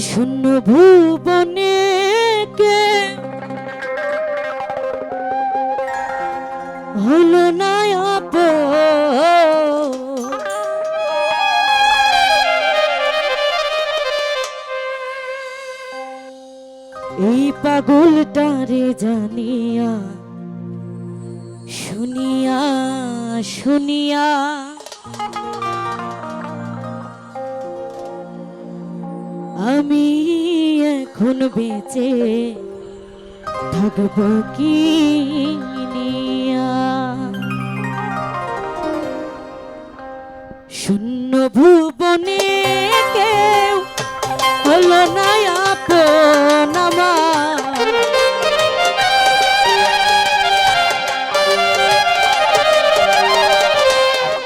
শূন্য ভুবনে কে হলো না এই পাগলটারে জানিয়া শুনিয়া শুনিয়া আমি এখন বেঁচে থাকব কি নিয়া। শূন্য ভুবনে কেউ হলো না আপন আমার,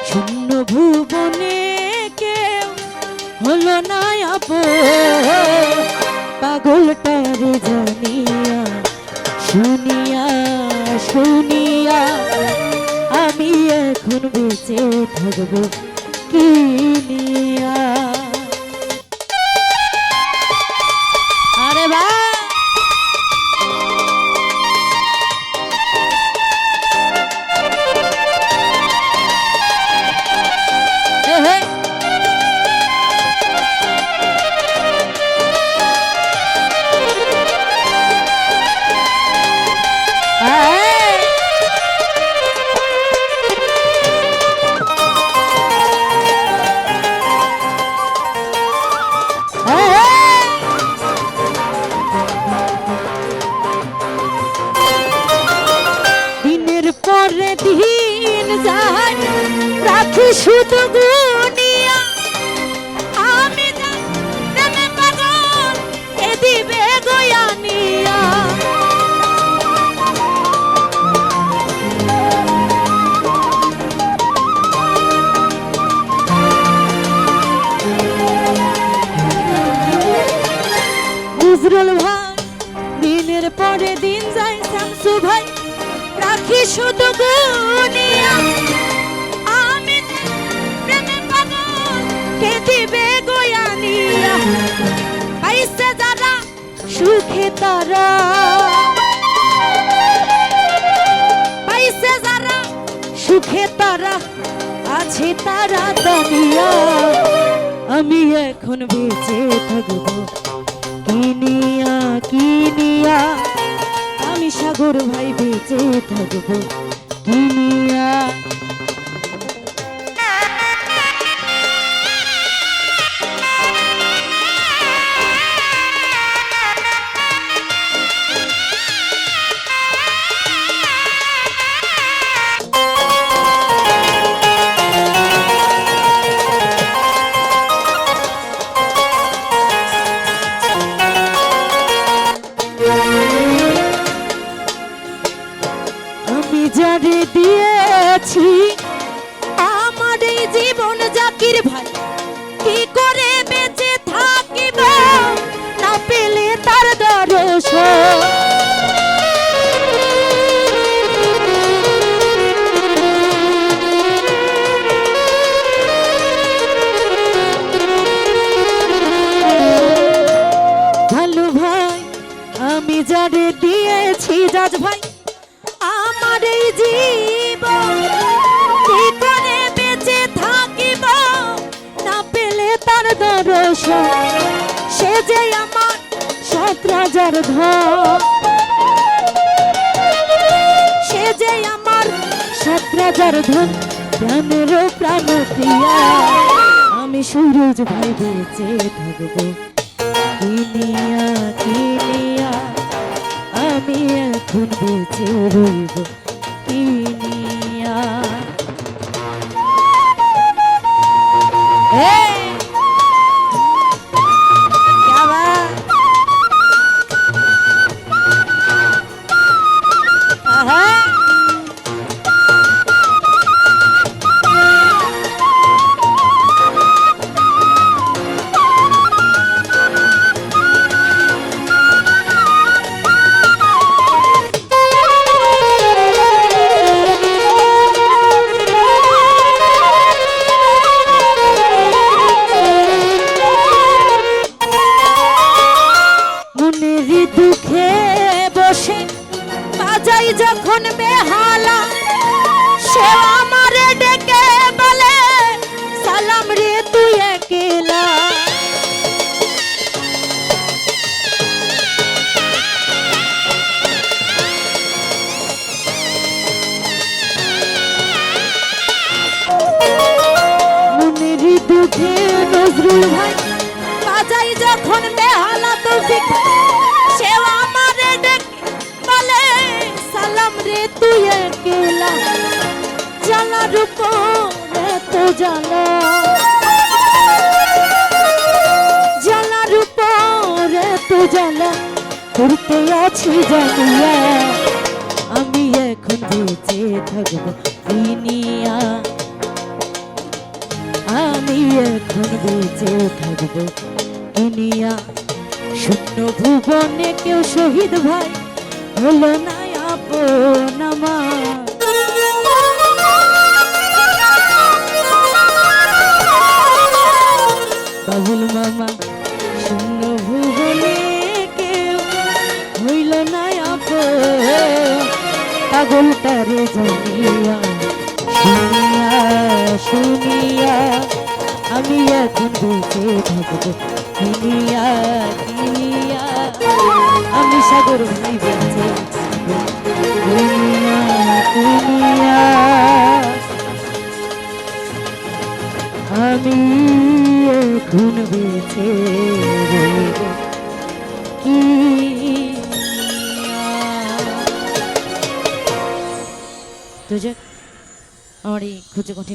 শূন্য ভুবনে কেউ হলো না আপন। পাগলটারে জানিয়া শুনিয়া শুনিয়া আমি এখন বেঁচে থাকব কি নিয়া। আরে ভাই পরে দিন যায় রাখি শুধু গুনিয়া, আমি প্রেমে পাগল এ দিবে গয়ানিয়া। নজরুল ভাই দিনের পরে দিন যায় শামসু ভাই রাখি শুধু গুনিয়া, আমি প্রেমে পাগল কে দিবে গয়ানিয়া। পাইছে যারা সুখে তারা, পাইছে যারা সুখে তারা আছে তারা দুনিয়া। আমি এখন বেঁচে থাকবো কিনিয়া কিনিয়া, আমি সাগর ভাই বেঁচে থাকবো কিনিয়া। যারে দিয়েছি আমার এই জীবন জাকির ভাই, কি করে বেঁচে থাকিব না পেলে তার দর্শন। ভালো ভাই আমি যারে দিয়েছি জাজ ভাই আমার এই জীবন, কি করে বেঁচে থাকিব না পেলে তার দর্শন। সে যে আমার 17,000 ধন, সে যে আমার 17,000 ধন প্রাণের প্রাণ প্রিয়া। আমি সুরজ ভাই বেঁচে থাকবো কিনিয়া কিনিয়া, আমি এখন বেঁচে রইব কিনিয়া। মনের দুঃখে বসে বাজাই যখন বেহালা, সে আমারে ডেকে বলে সালাম রে তুই একলা। মনের দুঃখে নজরুল ভাই বাজাই যখন বেহালা, তৌফিক সে আমারে ডেকে বলে সালাম রে তুই একলা। জ্বালার উপরে তো জ্বালা, জ্বালার উপরে তো জ্বালা করতে আছি জানিয়া, আমি এখন বেঁচে থাকবো দুনিয়া, আমি এখন বেঁচে থাকবো দুনিয়া। শূন্য ভুবনে কেউ শহীদ ভাই হলো না আপন আমার। বাবুল মামা শূন্য ভুবনে কেউ হইল না আপন, পাগল তারে জানিয়া শুনিয়া শুনিয়া, আমি এখন বেঁচে থাকবো দুনিয়া দুনিয়া, আমি সাগর ভাই বেঁচে থাকবো দুনিয়া দুনিয়া, আমি এখন বেঁচে রইব কি। তো যাক, আমার এই খুঁজে কঠিন